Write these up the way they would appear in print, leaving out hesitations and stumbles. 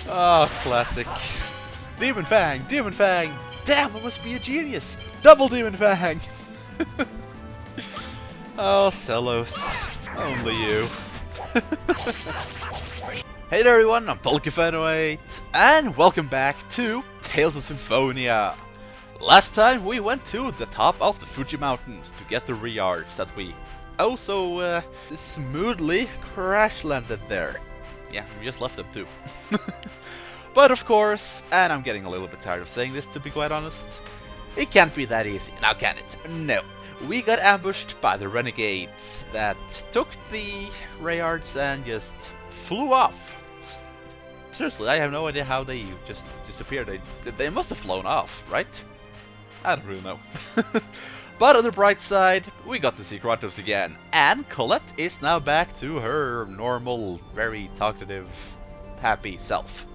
Oh, classic. Demon Fang! Demon Fang! Damn, I must be a genius! Double Demon Fang! Oh, Zelos. Only you. Hey there everyone, I'm Bulky8, and welcome back to Tales of Symphonia. Last time we went to the top of the Fuji Mountains to get the reards that we also smoothly crash landed there. Yeah, we just left them too. But of course, and I'm getting a little bit tired of saying this to be quite honest, it can't be that easy, now can it? No. We got ambushed by the renegades that took the reards and just flew off. Seriously, I have no idea how they just disappeared. They must have flown off, right? I don't really know. But on the bright side, we got to see Kratos again, and Colette is now back to her normal, very talkative, happy self.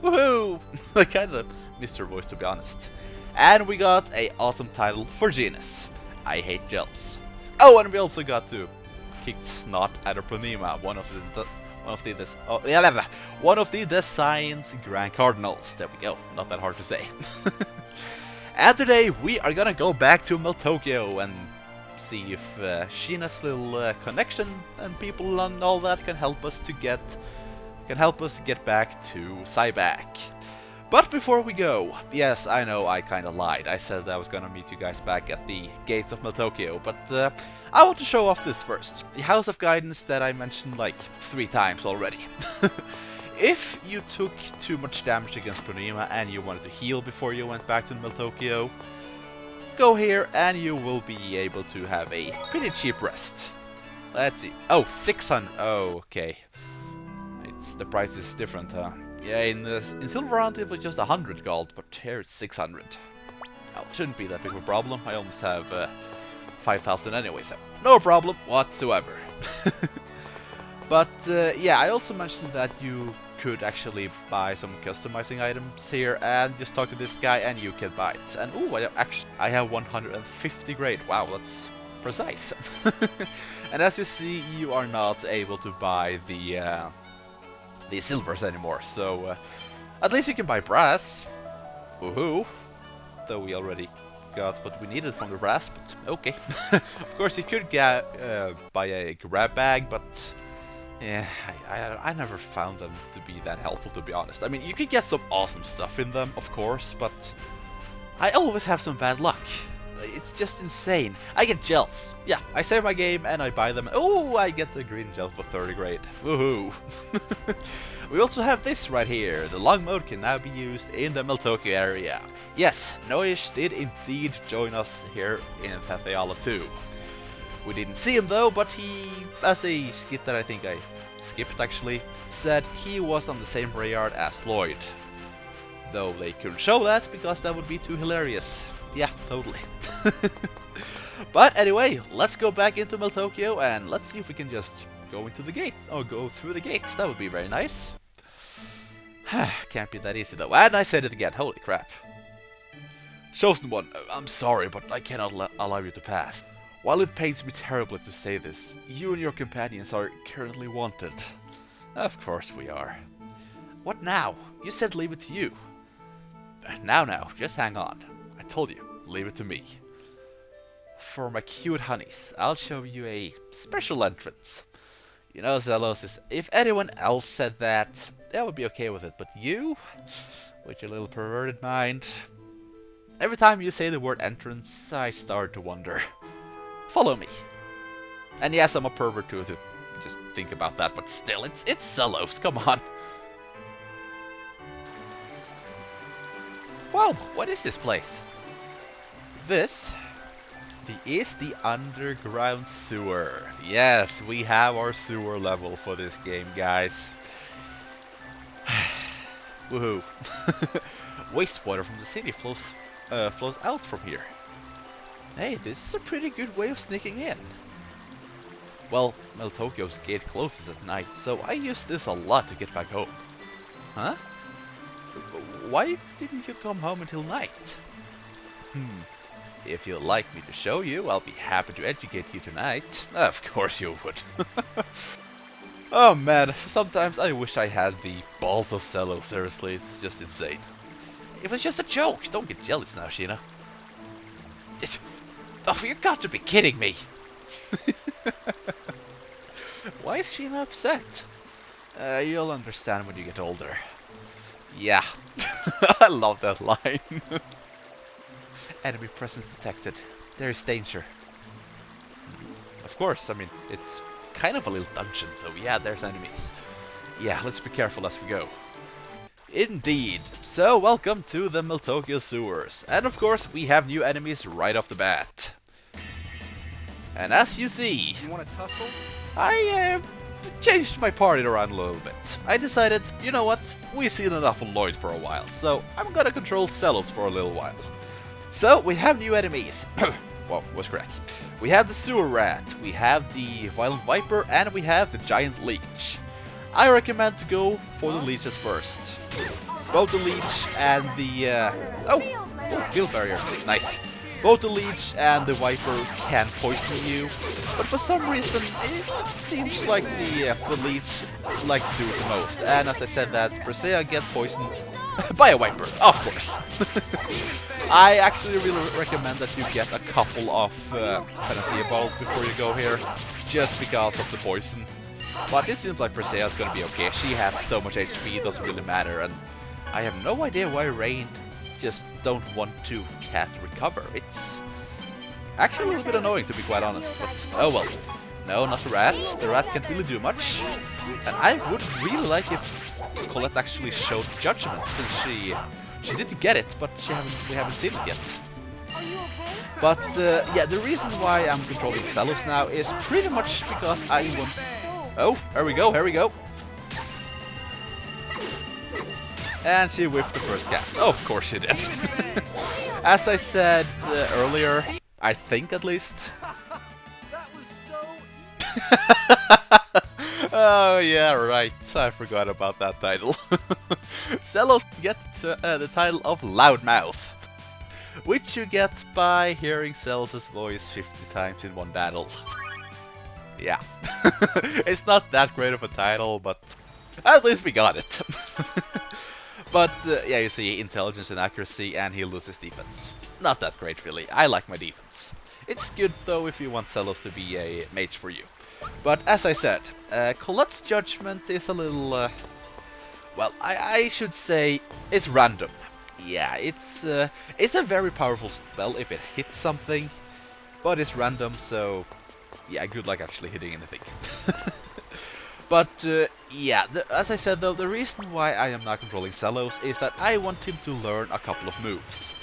Woohoo! I kinda missed her voice, to be honest. And we got an awesome title for Genis. I hate gels. Oh, and we also got to kick snot out of Planema, one of the Design's Grand Cardinals. There we go. Not that hard to say. And today we are gonna go back to Meltokio and see if Sheena's little connection and people and all that can help us to get back to Cyback. But before we go, yes, I know I kinda lied. I said I was gonna meet you guys back at the gates of Meltokio, but I want to show off this first. The House of Guidance that I mentioned like 3 times already. If you took too much damage against Planema and you wanted to heal before you went back to Meltokio, go here and you will be able to have a pretty cheap rest. Let's see. Oh, 600. Oh, okay. The price is different, huh? Yeah, in Silverant it was just 100 gold, but here it's 600. Oh, it shouldn't be that big of a problem. I almost have 5,000 anyway, so no problem whatsoever. But yeah, I also mentioned that you could actually buy some customizing items here and just talk to this guy and you can buy it. And ooh, I have 150 grade. Wow, that's precise. And as you see, you are not able to buy the silvers anymore, so at least you can buy brass. Woohoo! Though we already got what we needed from the brass, but okay. Of course, you could buy a grab bag, but yeah, I never found them to be that helpful, to be honest. I mean, you could get some awesome stuff in them, of course, but I always have some bad luck. It's just insane. I get gels. Yeah, I save my game and I buy them. Oh, I get the green gel for 30 grade. Woohoo! We also have this right here. The long mode can now be used in the Meltokio area. Yes, Noish did indeed join us here in Patheala 2. We didn't see him though, but he, as a skit that I think I skipped actually, said he was on the same reard as LIoyd. Though they couldn't show that because that would be too hilarious. Yeah, totally. But anyway, let's go back into Meltokio and let's see if we can just go into the gate, or go through the gates. That would be very nice. Can't be that easy though. And I said it again, holy crap. Chosen One, I'm sorry, but I cannot allow you to pass. While it pains me terribly to say this, you and your companions are currently wanted. Of course we are. What now? You said leave it to you. Now, just hang on. I told you, leave it to me. For my cute honeys, I'll show you a special entrance. You know, Zelos, if anyone else said that, I would be okay with it, but you, with your little perverted mind, every time you say the word entrance, I start to wonder. Follow me. And yes, I'm a pervert too, to just think about that, but still, it's Zelos, come on. Whoa, what is this place? This is the underground sewer. Yes, we have our sewer level for this game, guys. Woohoo. Wastewater from the city flows out from here. Hey, this is a pretty good way of sneaking in. Well, Meltokio's gate closes at night, so I use this a lot to get back home. Huh? Why didn't you come home until night? If you'd like me to show you, I'll be happy to educate you tonight. Of course you would. Oh man, sometimes I wish I had the balls of Zelos, seriously, it's just insane. It was just a joke, don't get jealous now, Sheena. Oh, you got to be kidding me! Why is Sheena upset? You'll understand when you get older. Yeah, I love that line. Enemy presence detected. There is danger. Of course, I mean, it's kind of a little dungeon, so yeah, there's enemies. Yeah, let's be careful as we go. Indeed. So, welcome to the Meltokio sewers. And of course, we have new enemies right off the bat. And as you see, You want to tussle? I changed my party around a little bit. I decided, you know what, we've seen enough of LIoyd for a while, so I'm gonna control Zelos for a little while. So, we have new enemies. Well, was correct. We have the sewer rat, we have the violent viper, and we have the giant leech. I recommend to go for the leeches first. Both the leech and the field barrier, nice. Both the leech and the viper can poison you, but for some reason it seems like the leech likes to do it the most. And as I said, that Presea gets poisoned by a viper, of course. I actually really recommend that you get a couple of Presea balls before you go here, just because of the poison. But it seems like Presea is gonna be okay. She has so much HP, it doesn't really matter, and I have no idea why Raine just don't want to cast Recover. It's actually a little bit annoying, to be quite honest, but oh well. No, not the rat. The rat can't really do much. And I would really like if Colette actually showed Judgment, since she did get it, but we haven't seen it yet. Are you okay? But yeah, the reason why I'm controlling Zelos now is pretty much because I want... Oh, here we go, here we go. And she whiffed the first cast. Oh, of course she did. As I said earlier, I think at least. That was so easy. Oh yeah, right. I forgot about that title. Zelos get the title of Loudmouth, which you get by hearing Zelos' voice 50 times in one battle. Yeah. It's not that great of a title, but at least we got it. But yeah, you see intelligence and accuracy, and he loses defense. Not that great, really. I like my defense. It's good, though, if you want Zelos to be a mage for you. But as I said, Colette's judgment is a little... well, I should say it's random. Yeah, it's a very powerful spell if it hits something, but it's random, so yeah, good luck actually hitting anything. But yeah, as I said though, the reason why I am not controlling Zelos is that I want him to learn a couple of moves,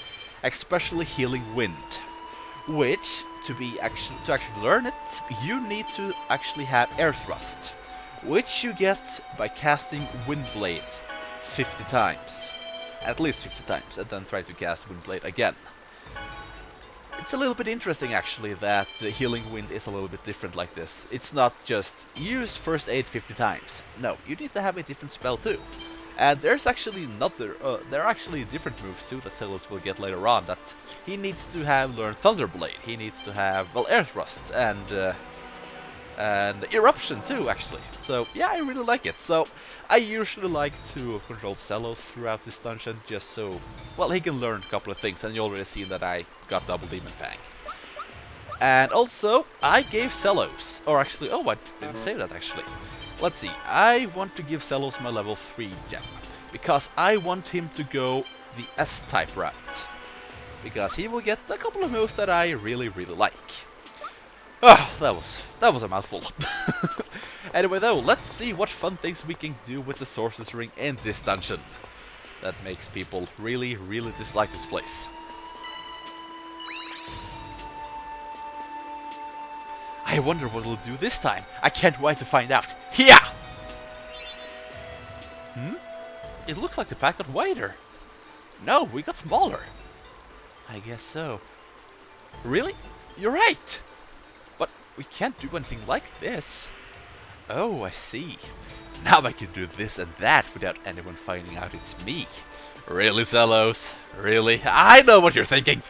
especially Healing Wind, which to actually learn it, you need to actually have Air Thrust, which you get by casting Windblade 50 times, at least 50 times, and then try to cast Windblade again. It's a little bit interesting actually that Healing Wind is a little bit different like this. It's not just use First Aid 50 times. No, you need to have a different spell too. And there's actually there are actually different moves too that Zelos will get later on that he needs to have learned Thunderblade. He needs to have, well, Air Thrust and Eruption too actually. So yeah, I really like it. So I usually like to control Zelos throughout this dungeon just so, well, he can learn a couple of things, and you already seen that I got double Demon Fang. And also, I gave Zelos, or actually, oh, I didn't say that actually. Let's see, I want to give Zelos my level 3 gem, because I want him to go the S-type route, because he will get a couple of moves that I really, really like. Oh, that was a mouthful. Anyway though, let's see what fun things we can do with the Sorceress Ring in this dungeon. That makes people really, really dislike this place. I wonder what we'll do this time. I can't wait to find out. Here! It looks like the pack got wider. No, we got smaller. I guess so. Really? You're right! But we can't do anything like this. Oh, I see. Now I can do this and that without anyone finding out it's me. Really, Zelos? Really? I know what you're thinking!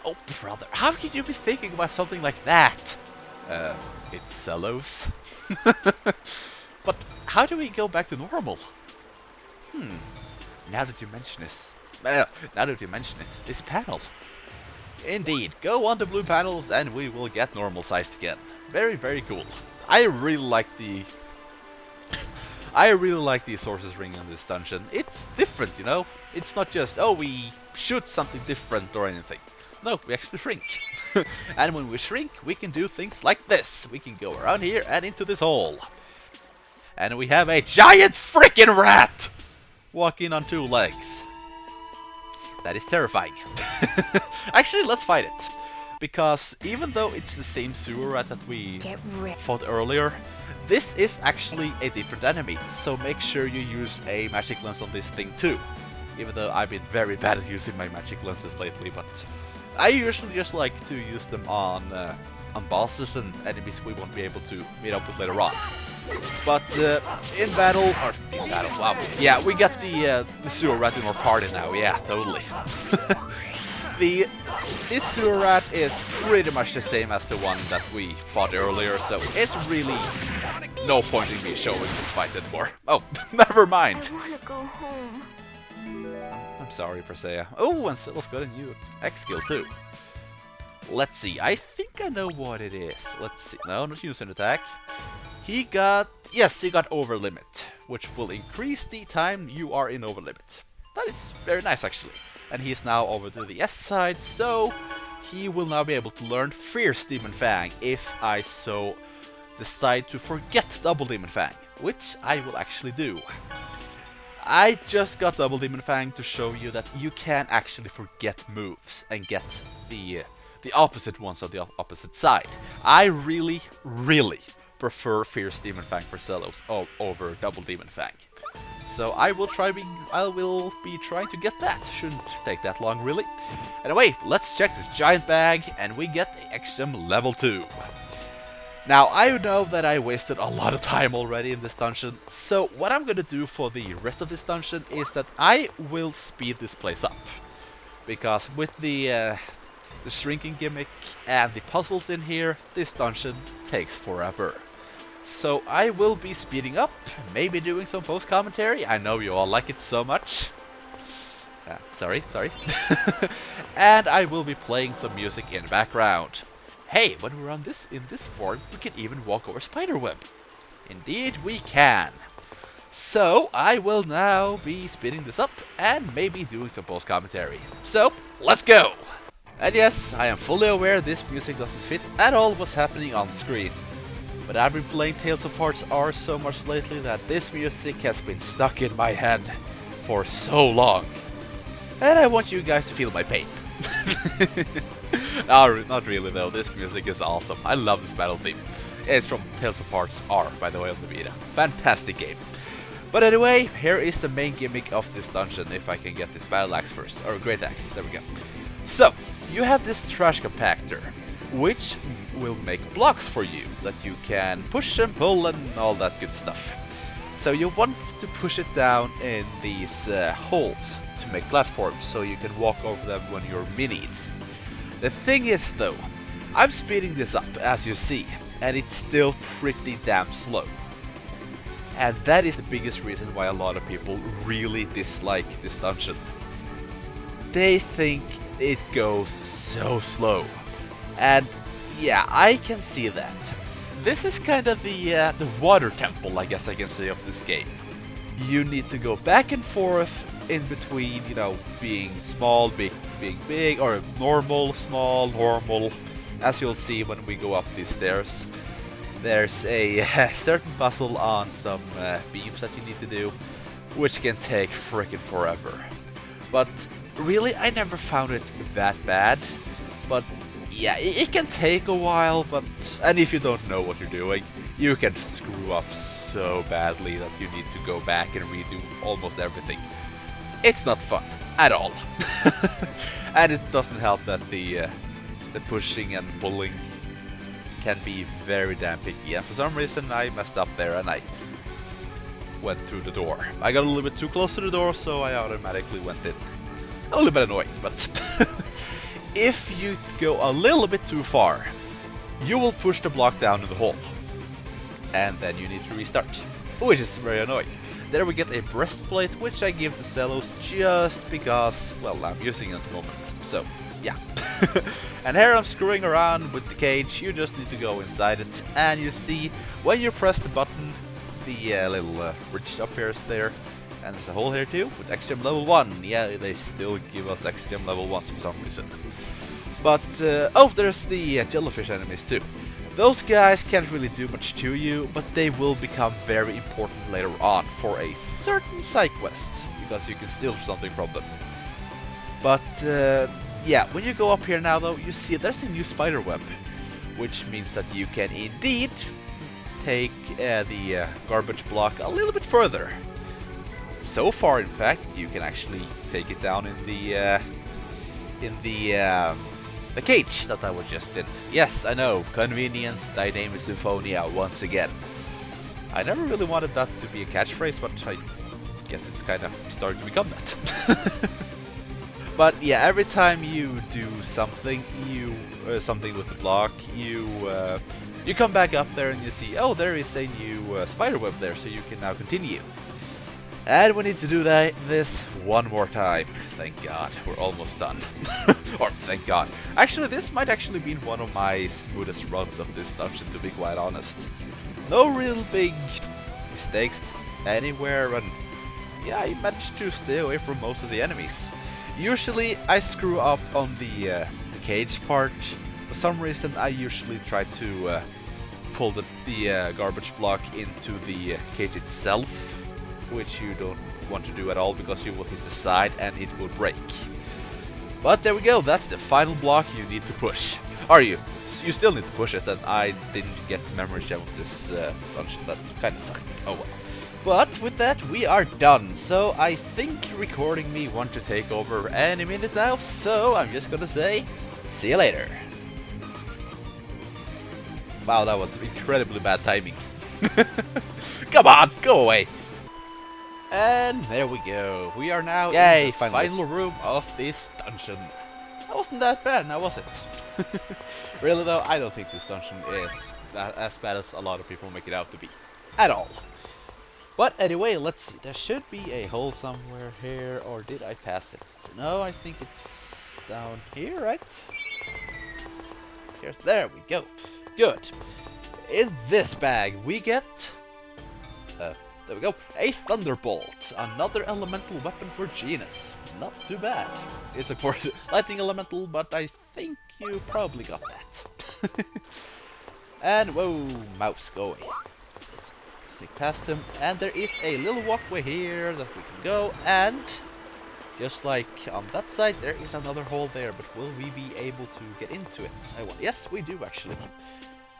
Oh, brother, how can you be thinking about something like that? It's Zelos. But how do we go back to normal? Now that you mention this, this panel. Indeed, go on the blue panels and we will get normal sized again. Very, very cool. I really like the sources ring in this dungeon. It's different, you know? It's not just, oh, we shoot something different or anything. No, we actually shrink. And when we shrink, we can do things like this. We can go around here and into this hole. And we have a giant freaking rat walking on 2 legs. That is terrifying. Actually, let's fight it. Because even though it's the same sewer rat that we fought earlier, this is actually a different enemy. So make sure you use a magic lens on this thing too. Even though I've been very bad at using my magic lenses lately, but I usually just like to use them on bosses and enemies we won't be able to meet up with later on. But in battle, wow, yeah, we got the sewer rat in our party now. Yeah, totally. This sewer rat is pretty much the same as the one that we fought earlier, so it's really no point in me showing this fight anymore. Oh, never mind. I wanna go home. I'm sorry, Presea. Oh, and Zelos got a new X skill too. Let's see, I think I know what it is. Let's see, no, not use an attack. He got over limit, which will increase the time you are in over limit. That is very nice actually. And he is now over to the S side, so he will now be able to learn Fierce Demon Fang if I so decide to forget Double Demon Fang, which I will actually do. I just got Double Demon Fang to show you that you can actually forget moves and get the opposite ones on the opposite side. I really, really prefer Fierce Demon Fang for Zelos over Double Demon Fang. So I will be trying to get that. Shouldn't take that long, really. Anyway, let's check this giant bag, and we get the XGEM level 2. Now, I know that I wasted a lot of time already in this dungeon, so what I'm gonna do for the rest of this dungeon is that I will speed this place up. Because with the shrinking gimmick and the puzzles in here, this dungeon takes forever. So I will be speeding up, maybe doing some post-commentary. I know you all like it so much. Sorry. And I will be playing some music in the background. Hey, when we're in this form, we can even walk over spiderweb. Indeed we can. So I will now be speeding this up and maybe doing some post-commentary. So, let's go! And yes, I am fully aware this music doesn't fit at all what's happening on screen. But I've been playing Tales of Hearts R so much lately that this music has been stuck in my head for so long. And I want you guys to feel my pain. No, not really though, this music is awesome. I love this battle theme. It's from Tales of Hearts R, by the way, on the Vita. Fantastic game. But anyway, here is the main gimmick of this dungeon, if I can get this battle axe first. Or great axe, there we go. So, you have this trash compactor, which will make blocks for you that you can push and pull and all that good stuff. So you want to push it down in these holes to make platforms so you can walk over them when you're minied. The thing is though, I'm speeding this up as you see, and it's still pretty damn slow. And that is the biggest reason why a lot of people really dislike this dungeon. They think it goes so slow. And yeah, I can see that. This is kind of the water temple, I guess I can say, of this game. You need to go back and forth in between, you know, being small, being big, or normal, small, normal. As you'll see when we go up these stairs, there's a certain puzzle on some beams that you need to do, which can take frickin' forever. But really, I never found it that bad. But yeah, it can take a while, and if you don't know what you're doing, you can screw up so badly that you need to go back and redo almost everything. It's not fun at all. And it doesn't help that the pushing and pulling can be very damn picky. And for some reason I messed up there and I went through the door. I got a little bit too close to the door, so I automatically went in. A little bit annoying, but if you go a little bit too far, you will push the block down in the hole. And then you need to restart. which is very annoying. There we get a breastplate, which I give to Zelos just because, well, I'm using it at the moment. So, yeah. And here I'm screwing around with the cage. You just need to go inside it, and you see when you press the button, the little bridge appears there. And there's a hole here too, with XGM level 1. Yeah, they still give us XGM level 1s for some reason. But, oh, there's the jellyfish enemies too. Those guys can't really do much to you, but they will become very important later on for a certain side quest, because you can steal something from them. But, yeah, when you go up here now though, you see there's a new spider web, which means that you can indeed take the garbage block a little bit further. So far, in fact, you can actually take it down in the cage that I was just in. Yes, I know, convenience, thy name is Symphonia once again. I never really wanted that to be a catchphrase, but I guess it's kind of starting to become that. But yeah, every time you do something, something with the block, you come back up there and you see, oh, there is a new spider web there, so you can now continue. And we need to do this one more time. Thank God, we're almost done. Or thank God. Actually, this might actually be one of my smoothest runs of this dungeon, to be quite honest. No real big mistakes anywhere, and yeah, I managed to stay away from most of the enemies. Usually, I screw up on the cage part. For some reason, I usually try to pull the garbage block into the cage itself, which you don't want to do at all because you will hit the side and it will break. But there we go, that's the final block you need to push. Are you? You still need to push it, and I didn't get the memory gem of this dungeon. That kinda sucked. Oh well. But with that, we are done. So I think recording me want to take over any minute now, so I'm just gonna say, see you later. Wow, that was incredibly bad timing. Come on, go away. And there we go. We are now in the final room of this dungeon. That wasn't that bad, now was it? Really though, I don't think this dungeon is as bad as a lot of people make it out to be. At all. But anyway, let's see. There should be a hole somewhere here, or did I pass it? No, I think it's down here, right? There we go. Good. In this bag, we get... there we go. A Thunderbolt. Another elemental weapon for Genis. Not too bad. It's of course lightning elemental, but I think you probably got that. And whoa, mouse, go away. Let's sneak past him. And there is a little walkway here that we can go. And just like on that side, there is another hole there. But will we be able to get into it? Yes, we do actually.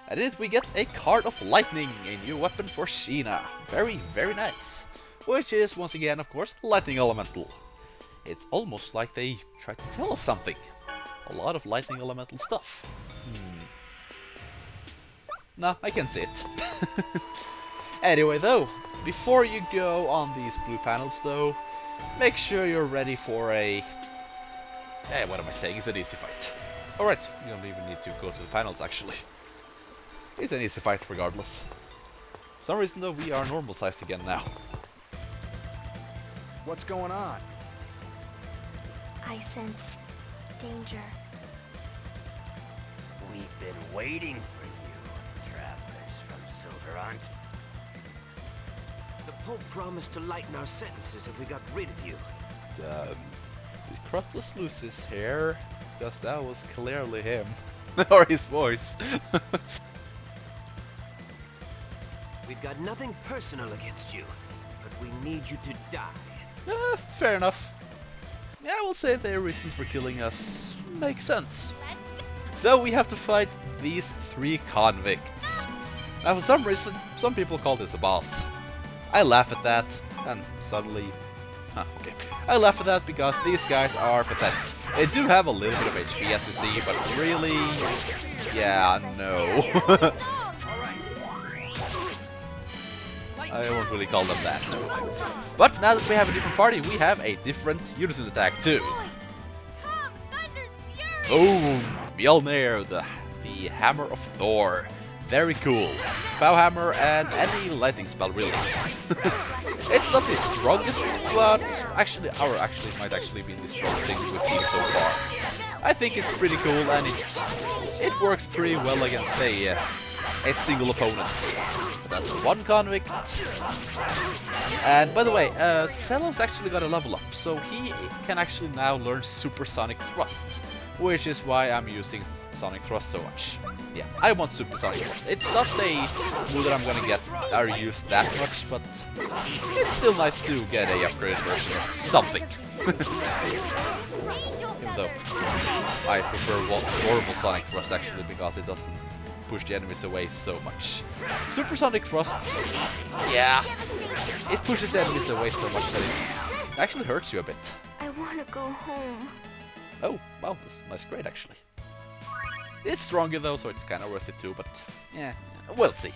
And in it we get a Card of Lightning, a new weapon for Sheena. Very, very nice. Which is, once again, of course, Lightning Elemental. It's almost like they tried to tell us something. A lot of Lightning Elemental stuff. Nah, I can see it. Anyway, though, before you go on these blue panels, though, make sure you're ready for a... what am I saying? It's an easy fight. Alright, you don't even need to go to the panels, actually. It's an easy fight regardless. For some reason though, we are normal sized again now. What's going on? I sense danger. We've been waiting for you, travelers from Silverhunt. The Pope promised to lighten our sentences if we got rid of you. Did Kratos lose his hair? Because that was clearly him. Or his voice. We've got nothing personal against you, but we need you to die. Fair enough. Yeah, I will say their reasons for killing us make sense. So we have to fight these 3 convicts. Now for some reason, some people call this a boss. I laugh at that, and suddenly... okay. I laugh at that because these guys are pathetic. They do have a little bit of HP as you see, but really... yeah, no. I won't really call them that, no. But now that we have a different party, we have a different unison attack too. Boom! Mjolnir, the Hammer of Thor. Very cool. Bowhammer and any lightning spell really. It's not the strongest, but actually might actually be the strongest thing we've seen so far. I think it's pretty cool and it works pretty well against a single opponent. But that's one convict. And by the way, Zelos actually got a level up, so he can actually now learn Supersonic Thrust, which is why I'm using Sonic Thrust so much. Yeah, I want Supersonic Thrust. It's not a move that I'm gonna get or use that much, but it's still nice to get a upgraded version of something. Even though I prefer normal Sonic Thrust actually because it doesn't push the enemies away so much. Supersonic Thrust, yeah, it pushes the enemies away so much that it actually hurts you a bit. I want to go home. Oh, wow, that's great actually. It's stronger though, so it's kind of worth it too, but yeah, we'll see.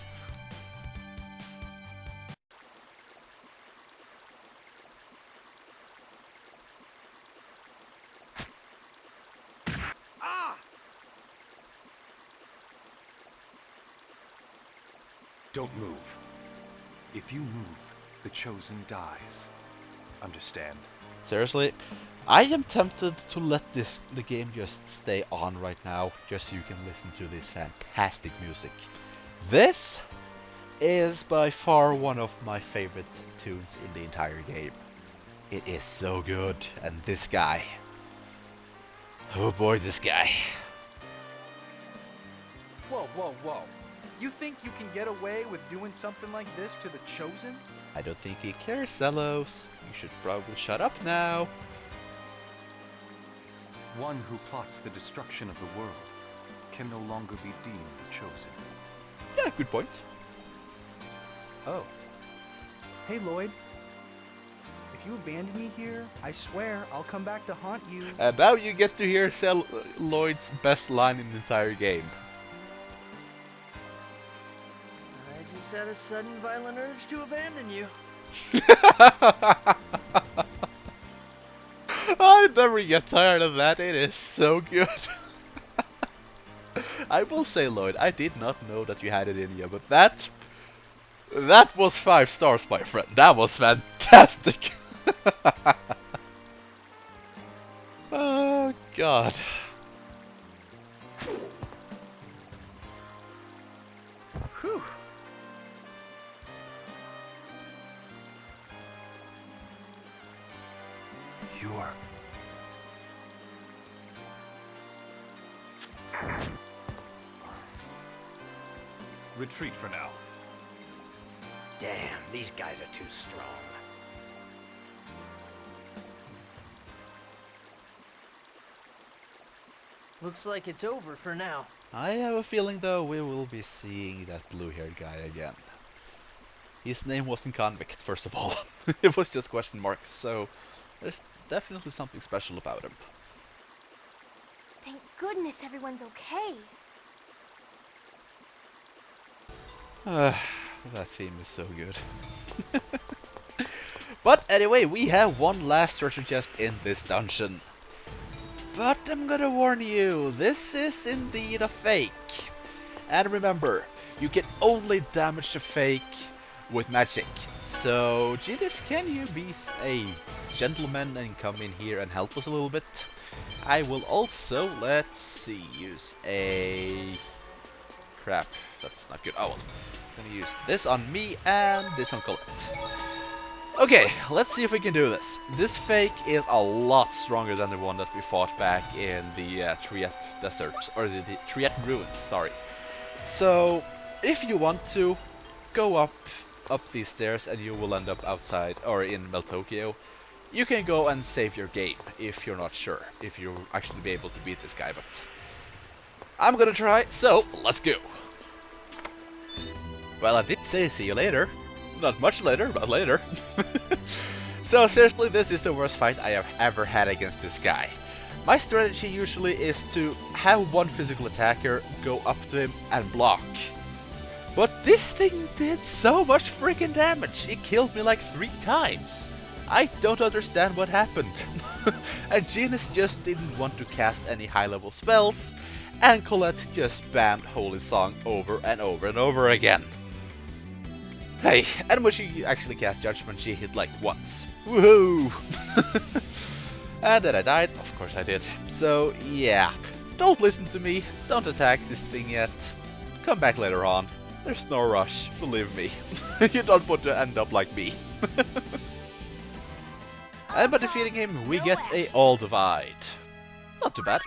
Don't move. If you move, the Chosen dies. Understand? Seriously, I am tempted to let the game just stay on right now, just so you can listen to this fantastic music. This is by far one of my favorite tunes in the entire game. It is so good, and this guy. Oh boy, this guy. Whoa, whoa, whoa. You think you can get away with doing something like this to the Chosen? I don't think he cares, Zelos. You should probably shut up now. One who plots the destruction of the world can no longer be deemed the Chosen. Yeah, good point. Oh. Hey, LIoyd. If you abandon me here, I swear I'll come back to haunt you. And now you get to hear LIoyd's best line in the entire game. I just had a sudden violent urge to abandon you. I never get tired of that, it is so good. I will say, LIoyd, I did not know that you had it in you, but that was 5 stars, my friend. That was fantastic. Oh, God. Whew. You're... Retreat for now. Damn, these guys are too strong. Looks like it's over for now. I have a feeling, though, we will be seeing that blue-haired guy again. His name wasn't Convict, first of all. It was just question mark, so there's definitely something special about him. Thank goodness everyone's okay. That theme is so good. But anyway, we have one last treasure chest in this dungeon. But I'm gonna warn you, this is indeed a fake. And remember, you can only damage the fake with magic. So, Genis, can you be a gentleman and come in here and help us a little bit? I will also, let's see, use a... Crap, that's not good. Oh well. I'm gonna use this on me and this on Colette. Okay, let's see if we can do this. This fake is a lot stronger than the one that we fought back in the Triet Desert, or the Triet Ruins, sorry. So, if you want to, go up these stairs and you will end up outside, or in Meltokio. You can go and save your game, if you're not sure, if you'll actually be able to beat this guy, but... I'm gonna try, so, let's go! Well, I did say see you later. Not much later, but later. So seriously, this is the worst fight I have ever had against this guy. My strategy usually is to have one physical attacker go up to him and block. But this thing did so much freaking damage, it killed me like 3 times. I don't understand what happened. And Genis just didn't want to cast any high level spells, and Colette just spammed Holy Song over and over and over again. Hey, and when she actually cast Judgment, she hit like once. Woohoo! And then I died, of course I did. So yeah, don't listen to me, don't attack this thing yet. Come back later on. There's no rush, believe me. You don't want to end up like me. And by defeating him, we get a All Divide. Not too bad.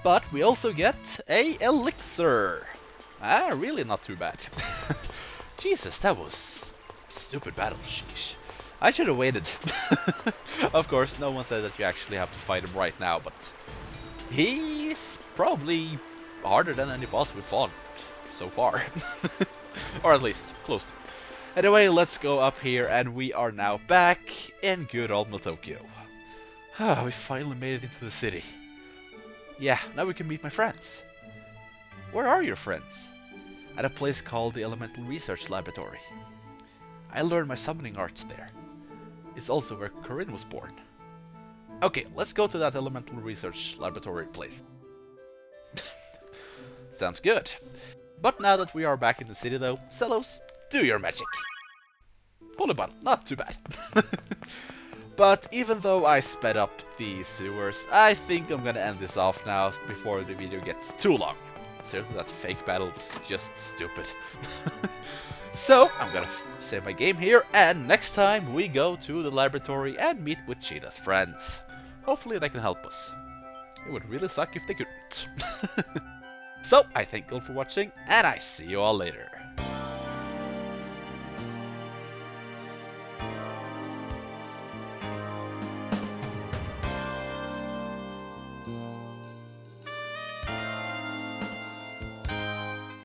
But we also get a Elixir. Really not too bad. Jesus, that was stupid battle, sheesh. I should have waited. Of course, no one said that you actually have to fight him right now, but he's probably harder than any boss we've fought so far. Or at least, close to. Anyway, let's go up here, and we are now back in good old Meltokio. We finally made it into the city. Yeah, now we can meet my friends. Where are your friends? At a place called the Elemental Research Laboratory. I learned my summoning arts there. It's also where Corinne was born. Okay, let's go to that Elemental Research Laboratory place. Sounds good. But now that we are back in the city though, Zelos, do your magic. Holy bottle, not too bad. But even though I sped up the sewers, I think I'm gonna end this off now before the video gets too long. Certainly that fake battle was just stupid. So, I'm gonna save my game here, and next time we go to the laboratory and meet with Sheena's friends. Hopefully they can help us. It would really suck if they couldn't. So, I thank you all for watching, and I see you all later.